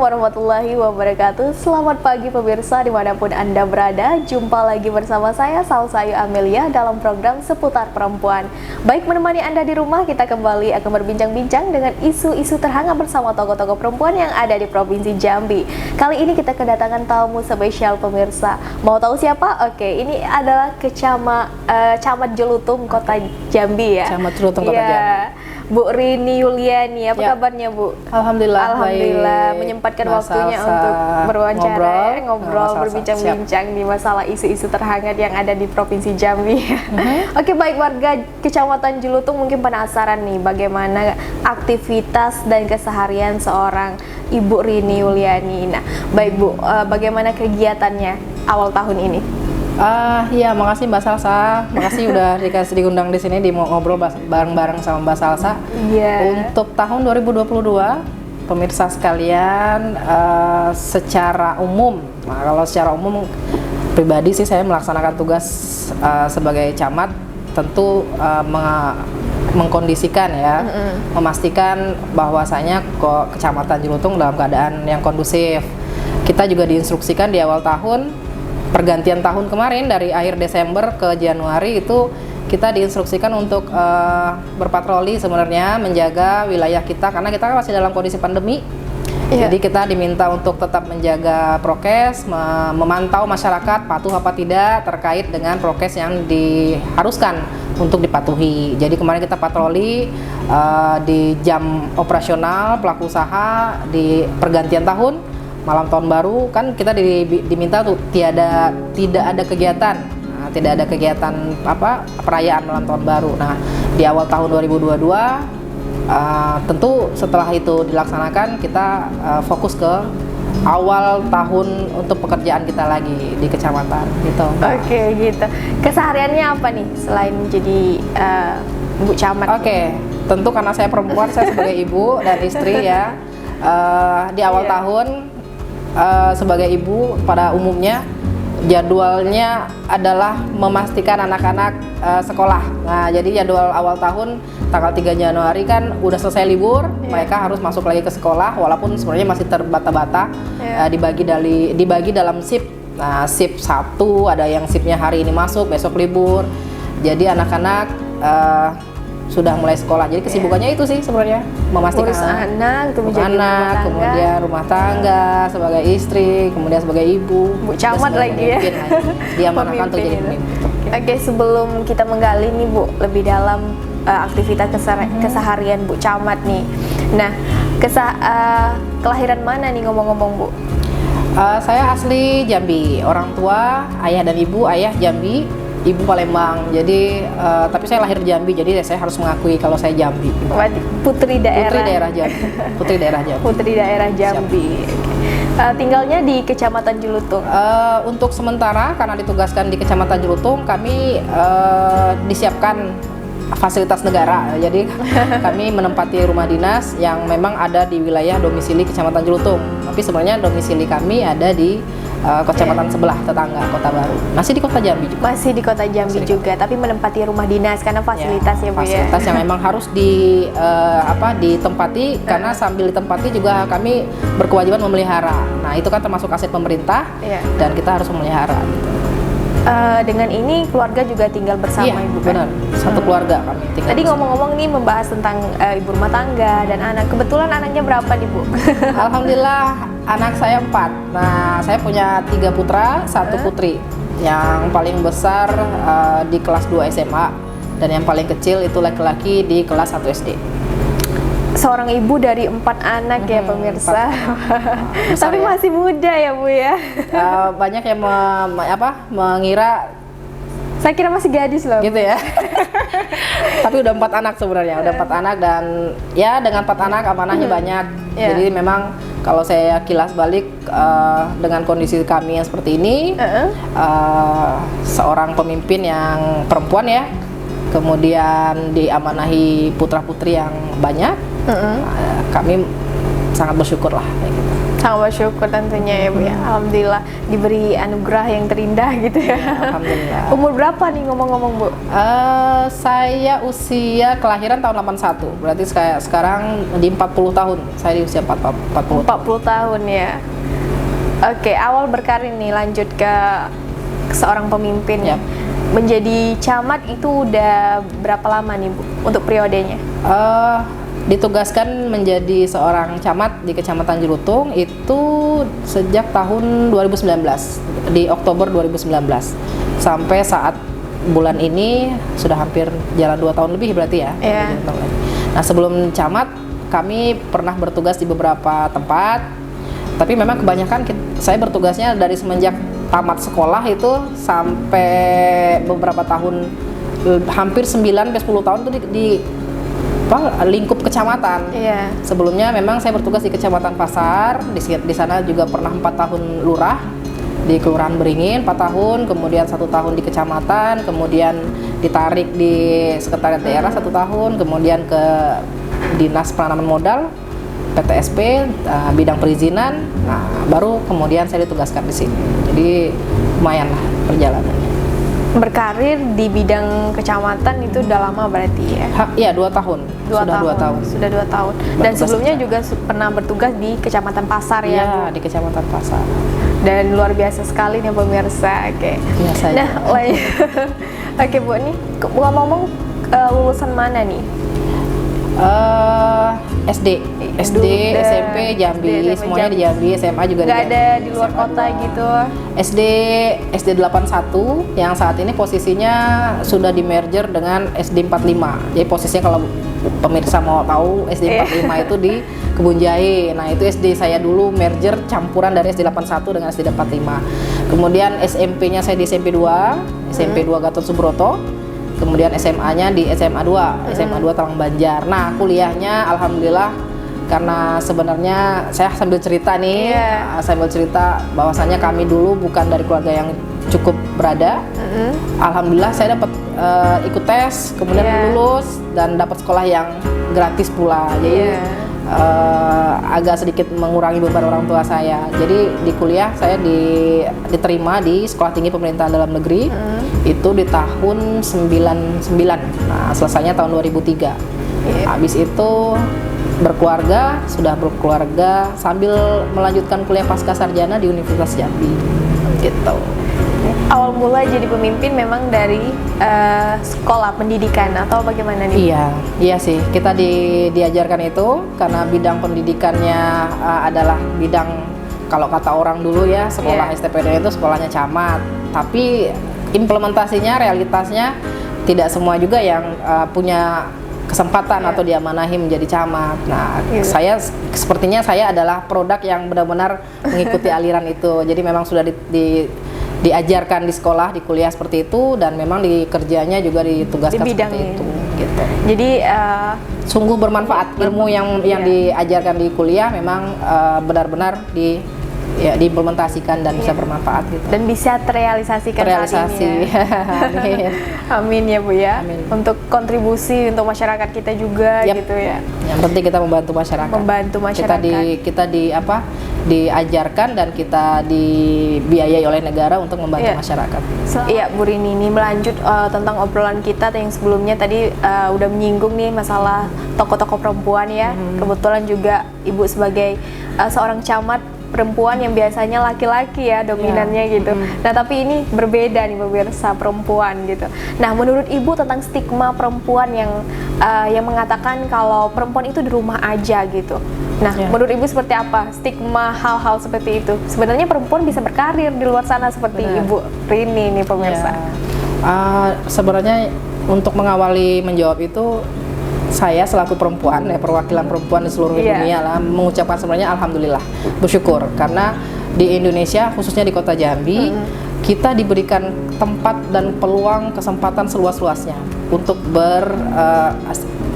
warahmatullahi wabarakatuh. Selamat pagi pemirsa dimanapun Anda berada. Jumpa lagi bersama saya Salsa Ayu Amelia dalam program Seputar Perempuan. Baik, menemani Anda di rumah, kita kembali akan berbincang-bincang dengan isu-isu terhangat bersama tokoh-tokoh perempuan yang ada di Provinsi Jambi. Kali ini kita kedatangan tamu spesial pemirsa. Mau tahu siapa? Oke, ini adalah Camat Jelutung Kota Jambi ya. Camat Jelutung Kota Jambi. Bu Rini Yuliani, apa kabarnya Bu? Alhamdulillah, Alhamdulillah, baik. menyempatkan waktunya untuk berwawancara, ngobrol, berbincang-bincang di masalah isu-isu terhangat yang ada di Provinsi Jambi. Oke, baik, warga Kecamatan Jelutung mungkin penasaran nih bagaimana aktivitas dan keseharian seorang Ibu Rini Yuliani. Nah, baik Bu, bagaimana kegiatannya awal tahun ini? Iya, makasih Mbak Salsa. Makasih udah diundang di sini mau ngobrol bareng-bareng sama Mbak Salsa. Untuk tahun 2022, pemirsa sekalian, secara umum, nah kalau secara umum pribadi sih saya melaksanakan tugas sebagai camat, tentu mengkondisikan ya, memastikan bahwasanya Kecamatan Jelutung dalam keadaan yang kondusif. Kita juga diinstruksikan di awal tahun, pergantian tahun kemarin dari akhir Desember ke Januari itu kita diinstruksikan untuk berpatroli sebenarnya, menjaga wilayah kita karena kita kan masih dalam kondisi pandemi. Jadi kita diminta untuk tetap menjaga prokes, memantau masyarakat patuh apa tidak terkait dengan prokes yang diharuskan untuk dipatuhi. Jadi kemarin kita patroli di jam operasional pelaku usaha di pergantian tahun, malam tahun baru kan kita diminta tuh tidak ada kegiatan, tidak ada kegiatan perayaan malam tahun baru. Nah, di awal tahun 2022 tentu setelah itu dilaksanakan kita fokus ke awal tahun untuk pekerjaan kita lagi di kecamatan gitu. Oke, gitu. Kesehariannya apa nih selain menjadi Bu Camat? Oke, tentu karena saya perempuan, saya sebagai ibu dan istri ya, di awal tahun sebagai ibu pada umumnya jadwalnya adalah memastikan anak-anak sekolah. Nah, jadi jadwal awal tahun tanggal 3 Januari kan udah selesai libur, mereka harus masuk lagi ke sekolah walaupun sebenarnya masih terbata-bata, dibagi dalam shift. Nah, shift 1 ada yang shiftnya hari ini masuk, besok libur. Jadi anak-anak sudah mulai sekolah. Jadi kesibukannya itu sih sebenarnya, memastikan urus anak, kemudian rumah tangga sebagai istri, kemudian sebagai ibu, Bu Camat lagi ya. Diamanahkan untuk jadi pemimpin. Oke, sebelum kita menggali nih Bu lebih dalam aktivitas keseharian Bu Camat nih. Nah, kelahiran mana nih ngomong-ngomong Bu? Saya asli Jambi, orang tua ayah dan ibu, ayah Jambi, ibu Palembang. Jadi tapi saya lahir di Jambi, jadi saya harus mengakui kalau saya Jambi. Putri daerah Jambi. Putri daerah Jambi. Putri daerah Jambi. Tinggalnya di Kecamatan Jelutung. Untuk sementara karena ditugaskan di Kecamatan Jelutung, kami disiapkan fasilitas negara. Jadi kami menempati rumah dinas yang memang ada di wilayah domisili Kecamatan Jelutung. Tapi sebenarnya domisili kami ada di kecamatan sebelah tetangga, Kota Baru. Masih di Kota Jambi juga. Masih di Kota Jambi juga, tapi menempati rumah dinas karena fasilitas ya Bu ya. Fasilitas yang memang harus ditempati karena sambil ditempati juga kami berkewajiban memelihara. Nah, itu kan termasuk aset pemerintah dan kita harus memelihara. Dengan ini keluarga juga tinggal bersama Ibu kan? Benar, satu keluarga kami tinggal. Tadi ngomong-ngomong nih membahas tentang ibu rumah tangga dan anak. Kebetulan anaknya berapa nih Bu? Alhamdulillah anak saya 4. Nah, saya punya 3 putra, 1 putri. Yang paling besar di kelas 2 SMA dan yang paling kecil itu laki-laki di kelas 1 SD. Seorang ibu dari 4 anak ya pemirsa. Tapi ya, masih muda ya Bu ya. Banyak yang mengira saya kira masih gadis loh. Gitu ya. Tapi udah 4 anak sebenarnya, udah 4 anak dan ya dengan 4 anak amanahnya banyak. Jadi memang kalau saya kilas balik dengan kondisi kami yang seperti ini, seorang pemimpin yang perempuan ya, kemudian diamanahi putra-putri yang banyak, kami sangat bersyukur lah kayak gitu. Sangat bersyukur tentunya ya Bu ya. Alhamdulillah diberi anugerah yang terindah gitu ya. Alhamdulillah. Umur berapa nih ngomong-ngomong Bu? Saya usia kelahiran tahun 81, berarti sekarang di 40 tahun. Saya di usia 40 tahun ya. Oke, awal berkarir nih lanjut ke seorang pemimpin. Yap. Menjadi camat itu udah berapa lama nih Bu untuk periodenya? Ditugaskan menjadi seorang camat di Kecamatan Jelutung itu sejak tahun 2019, di Oktober 2019 sampai saat bulan ini sudah hampir jalan 2 tahun lebih berarti ya. Yeah. Nah, sebelum camat kami pernah bertugas di beberapa tempat, tapi memang kebanyakan saya bertugasnya dari semenjak tamat sekolah itu sampai beberapa tahun, hampir 9-10 tahun itu di lingkup kecamatan. Iya. Sebelumnya memang saya bertugas di Kecamatan Pasar, di sana juga pernah 4 tahun lurah di Kelurahan Beringin 4 tahun, kemudian 1 tahun di kecamatan, kemudian ditarik di sekretariat daerah 1 tahun, kemudian ke Dinas Penanaman Modal PTSP, bidang perizinan. Nah, baru kemudian saya ditugaskan di sini. Jadi lumayan lah perjalanannya. Berkarir di bidang kecamatan itu udah lama berarti ya? Iya, 2 tahun. Sudah 2 tahun. Sudah 2 tahun. Dan sebelumnya juga pernah bertugas di Kecamatan Pasar ya? Iya, di Kecamatan Pasar. Dan luar biasa sekali nih pemirsa. Oke. Biasa. Nah, oke Bu, nih ngomong-ngomong lulusan mana nih? SD, SMP Jambi, semuanya di Jambi, SMA juga di Jambi. Gak ada di luar kota gitu? SD 81 yang saat ini posisinya sudah di merger dengan SD 45. Jadi posisinya kalau pemirsa mau tahu SD 45 itu di Kebun Jahe. Nah, itu SD saya dulu merger campuran dari SD 81 dengan SD 45. Kemudian SMP-nya saya di SMP 2, SMP 2 Gatot Subroto. Kemudian SMA-nya di SMA 2, SMA 2 Talang Banjar. Nah, kuliahnya alhamdulillah, karena sebenarnya saya sambil cerita nih, sambil cerita bahwasanya kami dulu bukan dari keluarga yang cukup berada. Alhamdulillah saya dapat ikut tes, kemudian lulus dan dapat sekolah yang gratis pula. Jadi agak sedikit mengurangi beban orang tua saya. Jadi di kuliah saya diterima di Sekolah Tinggi Pemerintahan Dalam Negeri itu di tahun 99. Nah, selesainya tahun 2003. Habis itu sudah berkeluarga sambil melanjutkan kuliah pasca sarjana di Universitas Jambi. Gitu. Awal mula jadi pemimpin memang dari sekolah pendidikan atau bagaimana nih? Iya sih, kita diajarkan itu karena bidang pendidikannya adalah bidang, kalau kata orang dulu ya, sekolah STPD itu sekolahnya camat, tapi implementasinya, realitasnya tidak semua juga yang punya kesempatan atau diamanahi menjadi camat. Nah, sepertinya saya adalah produk yang benar-benar mengikuti aliran itu. Jadi memang sudah diajarkan di sekolah, di kuliah seperti itu, dan memang di kerjanya juga ditugaskan di seperti itu. Gitu. Jadi sungguh bermanfaat ilmu yang diajarkan di kuliah, memang benar-benar diimplementasikan dan bisa bermanfaat gitu. Dan bisa terrealisasikan saat ini ya. Amin. Amin ya Bu ya. Amin. Untuk kontribusi untuk masyarakat kita juga gitu ya. Yang penting kita membantu masyarakat. Kita diajarkan dan kita dibiayai oleh negara untuk membantu masyarakat. Iya Bu Rini, ini melanjut tentang obrolan kita yang sebelumnya tadi udah menyinggung nih masalah tokoh-tokoh perempuan ya. Kebetulan juga Ibu sebagai seorang camat perempuan yang biasanya laki-laki ya dominannya gitu. Nah, tapi ini berbeda nih pemirsa, perempuan gitu. Nah, menurut Ibu tentang stigma perempuan yang mengatakan kalau perempuan itu di rumah aja gitu. Nah, menurut Ibu seperti apa stigma hal-hal seperti itu? Sebenarnya perempuan bisa berkarir di luar sana seperti Ibu Rini nih pemirsa. Sebenarnya untuk mengawali menjawab itu, saya selaku perempuan, perwakilan perempuan di seluruh dunia lah, mengucapkan sebenarnya alhamdulillah, bersyukur karena di Indonesia khususnya di Kota Jambi kita diberikan tempat dan peluang, kesempatan seluas-luasnya untuk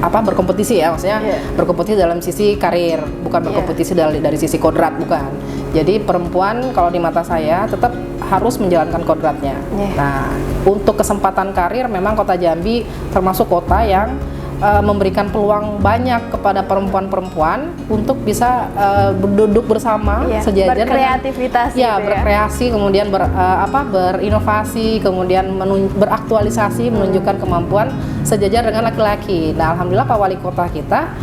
berkompetisi ya, maksudnya berkompetisi dalam sisi karir, bukan berkompetisi dari sisi kodrat, bukan. Jadi perempuan kalau di mata saya tetap harus menjalankan kodratnya. Nah, untuk kesempatan karir memang Kota Jambi termasuk kota yang memberikan peluang banyak kepada perempuan-perempuan untuk bisa duduk bersama sejajar berkreativitas dengan, berkreasi, kemudian berinovasi, kemudian beraktualisasi, menunjukkan kemampuan sejajar dengan laki-laki. Nah, alhamdulillah Pak Wali Kota kita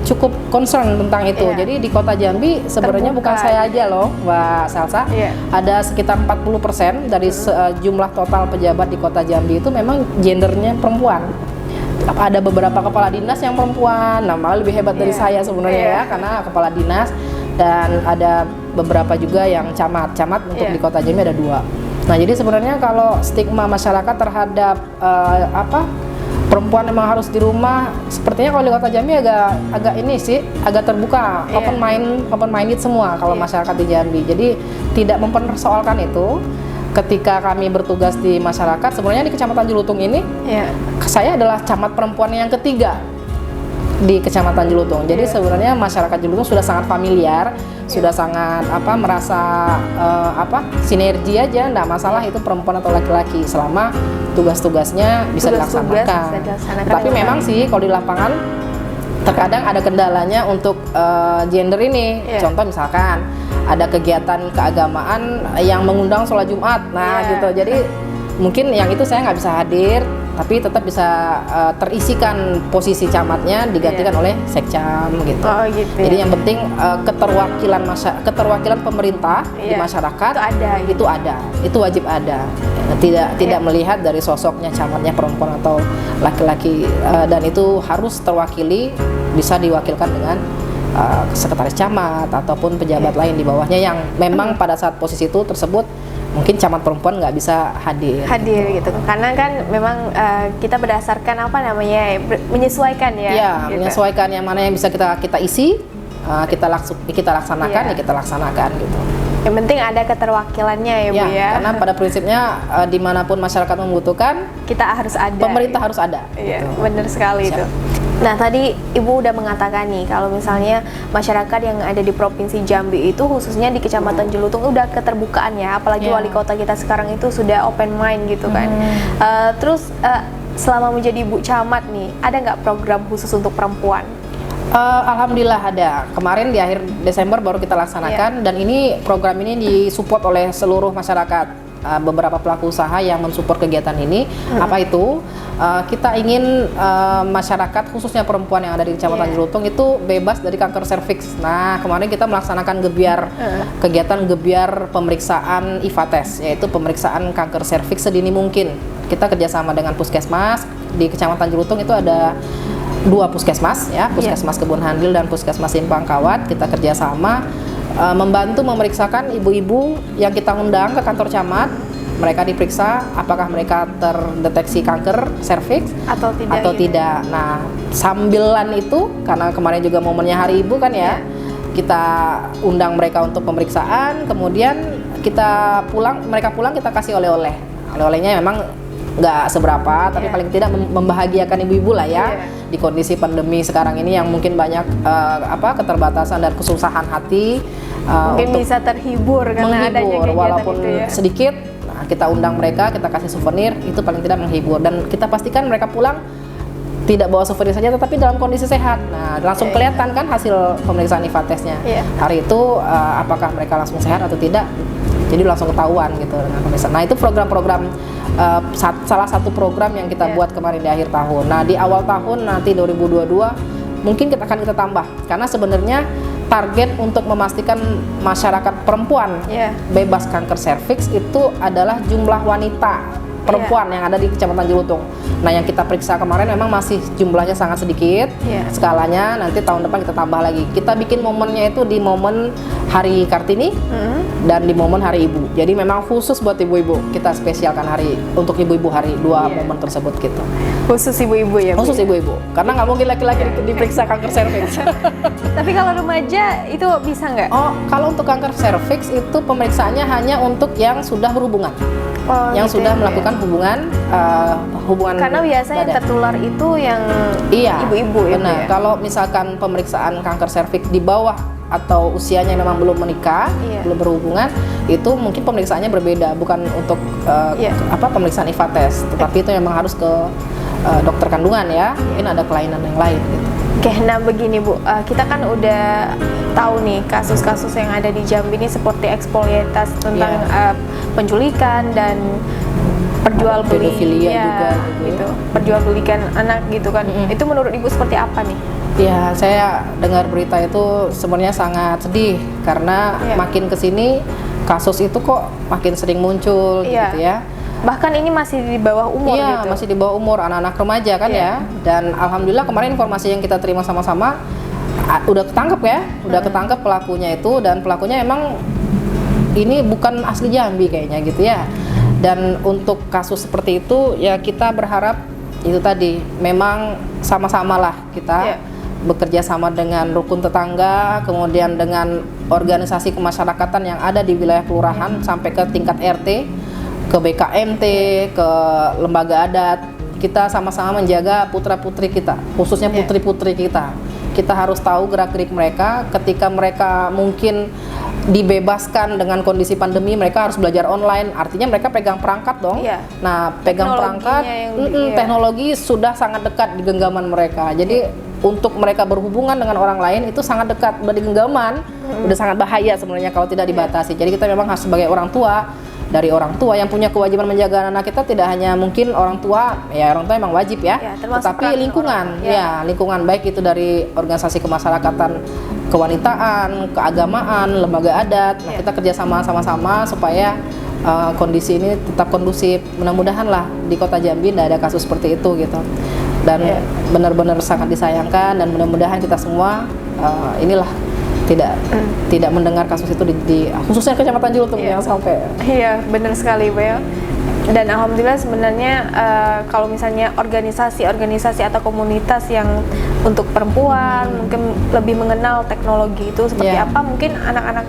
cukup concern tentang itu. Jadi di Kota Jambi sebenarnya bukan saya aja loh, Mbak Salsa. Ada sekitar 40% dari jumlah total pejabat di Kota Jambi itu memang gendernya perempuan. Ada beberapa kepala dinas yang perempuan, nah malah lebih hebat dari saya sebenarnya ya, karena kepala dinas, dan ada beberapa juga yang camat untuk di Kota Jambi ada 2. Nah, jadi sebenarnya kalau stigma masyarakat terhadap perempuan memang harus di rumah, sepertinya kalau di Kota Jambi agak terbuka, open minded semua kalau masyarakat di Jambi. Jadi tidak mempersoalkan itu. Ketika kami bertugas di masyarakat, sebenarnya di Kecamatan Jelutung ini, saya adalah camat perempuan yang ketiga di Kecamatan Jelutung. Jadi sebenarnya masyarakat Jelutung sudah sangat familiar, sudah sangat merasa sinergi aja, enggak masalah itu perempuan atau laki-laki selama tugas-tugasnya bisa dilaksanakan. Tapi memang sih kalau di lapangan terkadang ada kendalanya untuk gender ini. Contoh misalkan ada kegiatan keagamaan yang mengundang sholat Jumat, gitu. Jadi mungkin yang itu saya nggak bisa hadir, tapi tetap bisa terisikan posisi camatnya digantikan oleh sekcam gitu. Jadi yang penting keterwakilan pemerintah di masyarakat itu ada, itu wajib ada. Tidak melihat dari sosoknya camatnya perempuan atau laki-laki, dan itu harus terwakili, bisa diwakilkan dengan sekretaris camat ataupun pejabat lain di bawahnya yang memang pada saat posisi itu tersebut mungkin camat perempuan nggak bisa hadir gitu. Karena kan memang kita berdasarkan menyesuaikan gitu. Menyesuaikan yang mana yang bisa kita isi, kita laksanakan kita laksanakan gitu. Yang penting ada keterwakilannya ya Bu ya. Karena pada prinsipnya dimanapun masyarakat membutuhkan, kita harus ada. Pemerintah harus ada. Iya, benar sekali itu. Nah, tadi Ibu udah mengatakan nih kalau misalnya masyarakat yang ada di Provinsi Jambi itu khususnya di Kecamatan Jelutung udah keterbukaan ya, apalagi wali kota kita sekarang itu sudah open mind gitu kan. Terus selama menjadi Ibu Camat nih, ada nggak program khusus untuk perempuan? Alhamdulillah ada. Kemarin di akhir Desember baru kita laksanakan, dan ini program ini disupport oleh seluruh masyarakat. Beberapa pelaku usaha yang mensupport kegiatan ini. Apa itu? Kita ingin masyarakat khususnya perempuan yang ada di Kecamatan Jelutung itu bebas dari kanker serviks. Nah, kemarin kita melaksanakan kegiatan gebiar pemeriksaan IFA-tes, yaitu pemeriksaan kanker serviks sedini mungkin. Kita kerjasama dengan puskesmas di Kecamatan Jelutung, itu ada 2 puskesmas ya, Puskesmas Kebun Handil dan Puskesmas Simpang Kawat. Kita kerjasama membantu memeriksakan ibu-ibu yang kita undang ke kantor camat. Mereka diperiksa apakah mereka terdeteksi kanker serviks atau tidak. Nah, sambilan itu karena kemarin juga momennya Hari Ibu kan ya, kita undang mereka untuk pemeriksaan, kemudian mereka pulang kita kasih oleh-oleh. Oleh-olehnya memang nggak seberapa, tapi paling tidak membahagiakan ibu-ibu lah ya. Di kondisi pandemi sekarang ini yang mungkin banyak keterbatasan dan kesusahan hati, mungkin untuk bisa terhibur karena adanya kegiatan walaupun itu ya. Sedikit. Nah, kita undang mereka, kita kasih souvenir, itu paling tidak menghibur, dan kita pastikan mereka pulang tidak bawa souvenir saja tetapi dalam kondisi sehat. Nah, langsung kelihatan kan hasil pemeriksaan IFA-tesnya. Hari itu apakah mereka langsung sehat atau tidak, jadi langsung ketahuan gitu dengan pemeriksaan. Nah, itu program-program salah satu program yang kita buat kemarin di akhir tahun. Nah, di awal tahun nanti 2022 mungkin akan kita tambah, karena sebenarnya target untuk memastikan masyarakat perempuan bebas kanker serviks itu adalah jumlah wanita perempuan yang ada di Kecamatan Jelutung. Nah, yang kita periksa kemarin memang masih jumlahnya sangat sedikit. Skalanya nanti tahun depan kita tambah lagi. Kita bikin momennya itu di momen Hari Kartini dan di momen Hari Ibu. Jadi memang khusus buat ibu-ibu. Kita spesialkan untuk ibu-ibu hari 2 momen tersebut gitu. Khusus ibu-ibu ya? Khusus ibu-ibu. Karena nggak mungkin laki-laki diperiksa kanker serviks. Tapi kalau remaja itu bisa nggak? Oh, kalau untuk kanker serviks itu pemeriksaannya hanya untuk yang sudah berhubungan. Yang sudah melakukan hubungan karena biasanya yang tertular itu yang ibu-ibu benar. Kalau misalkan pemeriksaan kanker serviks di bawah atau usianya memang belum menikah, belum berhubungan, itu mungkin pemeriksaannya berbeda, bukan untuk pemeriksaan IFA-tes, tetapi itu memang harus ke dokter kandungan ya, mungkin ada kelainan yang lain gitu. Oke, nah begini Bu, kita kan udah tahu nih kasus-kasus yang ada di Jambi ini seperti eksploitasi tentang penculikan dan pedofilia juga gitu, perjualbelikan anak gitu kan. Itu menurut Ibu seperti apa nih? Ya, saya dengar berita itu sebenarnya sangat sedih karena makin kesini kasus itu kok makin sering muncul gitu ya. Bahkan ini masih di bawah umur gitu. Masih di bawah umur, anak-anak remaja kan ya. Dan alhamdulillah kemarin informasi yang kita terima sama-sama udah ketangkep ya, udah ketangkep pelakunya itu, dan pelakunya emang ini bukan asli Jambi kayaknya gitu ya. Dan untuk kasus seperti itu ya kita berharap itu tadi memang sama-sama lah kita bekerja sama dengan rukun tetangga, kemudian dengan organisasi kemasyarakatan yang ada di wilayah kelurahan sampai ke tingkat RT, ke BKMT, ke lembaga adat. Kita sama-sama menjaga putra-putri kita, khususnya putri-putri kita. Kita harus tahu gerak-gerik mereka ketika mereka mungkin dibebaskan dengan kondisi pandemi, mereka harus belajar online, artinya mereka pegang perangkat dong. Nah, pegang perangkat, teknologi sudah sangat dekat di genggaman mereka. Jadi untuk mereka berhubungan dengan orang lain itu sangat dekat, udah di genggaman, udah sangat bahaya sebenarnya kalau tidak dibatasi. Jadi kita memang harus sebagai orang tua, dari orang tua yang punya kewajiban menjaga anak kita, tidak hanya mungkin orang tua, ya orang tua emang wajib ya, tetapi lingkungan, lingkungan baik itu dari organisasi kemasyarakatan, kewanitaan, keagamaan, lembaga adat. Nah, kita kerjasama sama-sama supaya kondisi ini tetap kondusif. Mudah-mudahan lah di Kota Jambi tidak ada kasus seperti itu gitu. Dan benar-benar sangat disayangkan, dan mudah-mudahan kita semua inilah tidak mendengar kasus itu di khususnya Kecamatan Cilutung yang sampai. Iya, benar sekali Bu ya. Dan alhamdulillah sebenarnya kalau misalnya organisasi atau komunitas yang untuk perempuan mungkin lebih mengenal teknologi itu seperti apa, mungkin anak-anak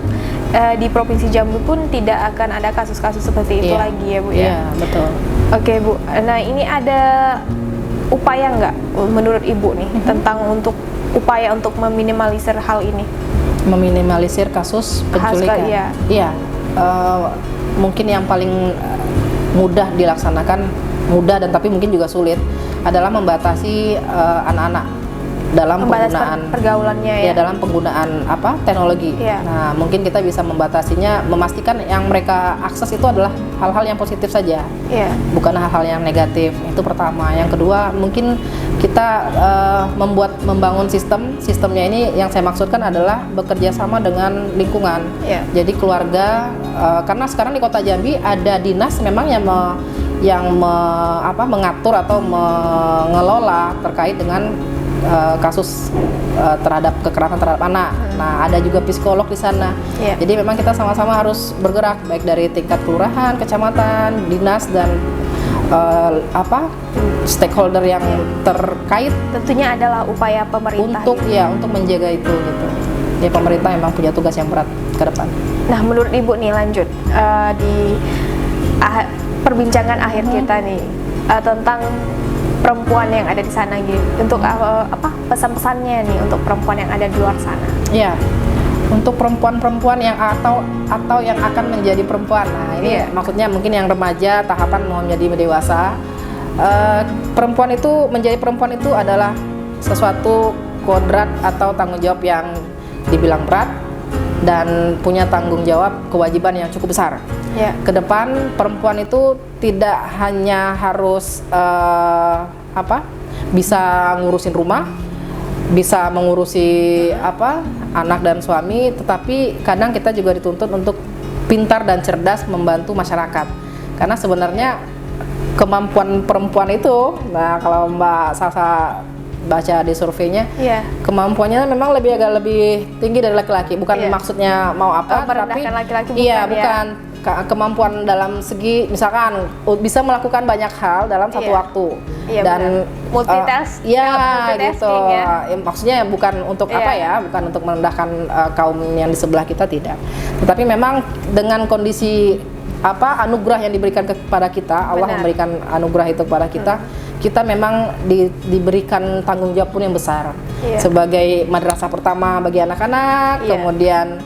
di Provinsi Jambi pun tidak akan ada kasus-kasus seperti itu lagi ya Bu ya. Iya, betul. Oke Bu, nah ini ada upaya nggak menurut Ibu nih tentang untuk upaya untuk meminimalisir hal ini? Meminimalisir kasus penculikan. Iya. Mungkin yang paling mudah dilaksanakan, mudah dan tapi mungkin juga sulit adalah membatasi anak-anak dalam penggunaan pergaulannya dalam penggunaan teknologi. Nah, mungkin kita bisa membatasinya, memastikan yang mereka akses itu adalah hal-hal yang positif saja, bukan hal-hal yang negatif. Itu pertama. Yang kedua, mungkin kita membangun sistemnya ini, yang saya maksudkan adalah bekerja sama dengan lingkungan. Jadi keluarga, karena sekarang di Kota Jambi ada dinas memang yang mengatur atau mengelola terkait dengan kasus terhadap kekerasan terhadap anak. Nah, ada juga psikolog di sana. Jadi memang kita sama-sama harus bergerak baik dari tingkat kelurahan, kecamatan, dinas, dan stakeholder yang terkait. Tentunya adalah upaya pemerintah untuk menjaga itu gitu. Ya, pemerintah memang punya tugas yang berat ke depan. Nah, menurut Ibu nih, lanjut di perbincangan akhir kita nih tentang perempuan yang ada di sana gitu. Untuk pesan-pesannya nih untuk perempuan yang ada di luar sana? Iya. Untuk perempuan-perempuan yang atau yang akan menjadi perempuan. Nah, ini maksudnya mungkin yang remaja, tahapan mau menjadi dewasa. Menjadi perempuan itu adalah sesuatu kodrat atau tanggung jawab yang dibilang berat dan punya tanggung jawab kewajiban yang cukup besar. Ke depan perempuan itu tidak hanya harus bisa ngurusin rumah, bisa mengurusi anak dan suami, tetapi kadang kita juga dituntut untuk pintar dan cerdas membantu masyarakat. Karena sebenarnya kemampuan perempuan itu, nah kalau Mbak Salsa baca di surveinya, kemampuannya memang agak lebih tinggi dari laki-laki. Bukan maksudnya mau tapi laki-laki bukan. Kemampuan dalam segi misalkan bisa melakukan banyak hal dalam satu waktu dan multitasking gitu. Maksudnya bukan untuk bukan untuk merendahkan kaum yang di sebelah kita, tidak. Tetapi memang dengan kondisi anugerah yang diberikan kepada kita, Allah memberikan anugerah itu kepada kita. Kita memang diberikan tanggung jawab pun yang besar sebagai madrasah pertama bagi anak-anak, kemudian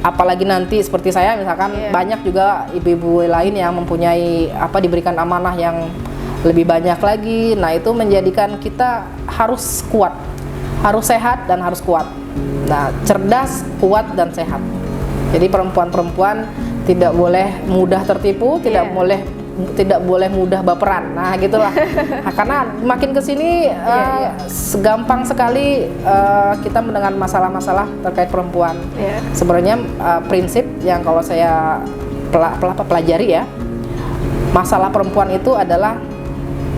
apalagi nanti seperti saya misalkan banyak juga ibu-ibu lain yang mempunyai diberikan amanah yang lebih banyak lagi. Nah, itu menjadikan kita harus kuat, harus sehat dan harus kuat. Nah, cerdas, kuat dan sehat. Jadi perempuan-perempuan tidak boleh mudah tertipu, tidak boleh mudah baperan. Nah, gitulah. Nah, karena makin kesini gampang sekali kita mendengar masalah-masalah terkait perempuan. Sebenarnya prinsip yang kalau saya pelajari ya, masalah perempuan itu adalah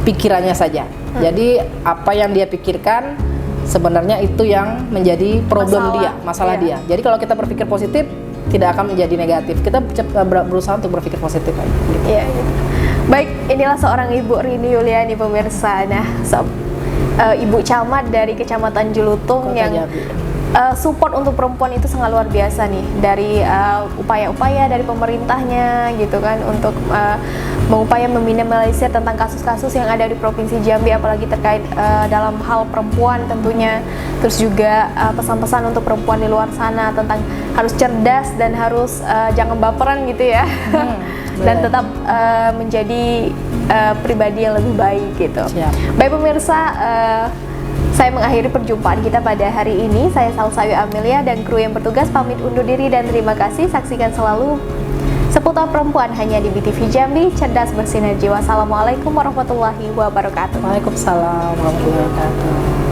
pikirannya saja. Jadi apa yang dia pikirkan sebenarnya itu yang menjadi problem masalah dia. Jadi kalau kita berpikir positif, tidak akan menjadi negatif. Kita berusaha untuk berpikir positif aja. Gitu. Baik, inilah seorang Ibu Rini Yuliani pemirsa. Nah, Ibu Camat dari Kecamatan Jelutung Kota yang support untuk perempuan itu sangat luar biasa nih, dari upaya-upaya dari pemerintahnya gitu kan untuk mengupaya meminimalisir tentang kasus-kasus yang ada di Provinsi Jambi, apalagi terkait dalam hal perempuan tentunya. Terus juga pesan-pesan untuk perempuan di luar sana tentang harus cerdas dan harus jangan baperan gitu ya. Dan tetap menjadi pribadi yang lebih baik gitu. Baik pemirsa, saya mengakhiri perjumpaan kita pada hari ini. Saya Salsayu Amelia dan kru yang bertugas pamit undur diri dan terima kasih. Saksikan selalu Seputar Perempuan hanya di BTV Jambi, cerdas bersinergi. Wassalamualaikum warahmatullahi wabarakatuh. Waalaikumsalam warahmatullahi wabarakatuh.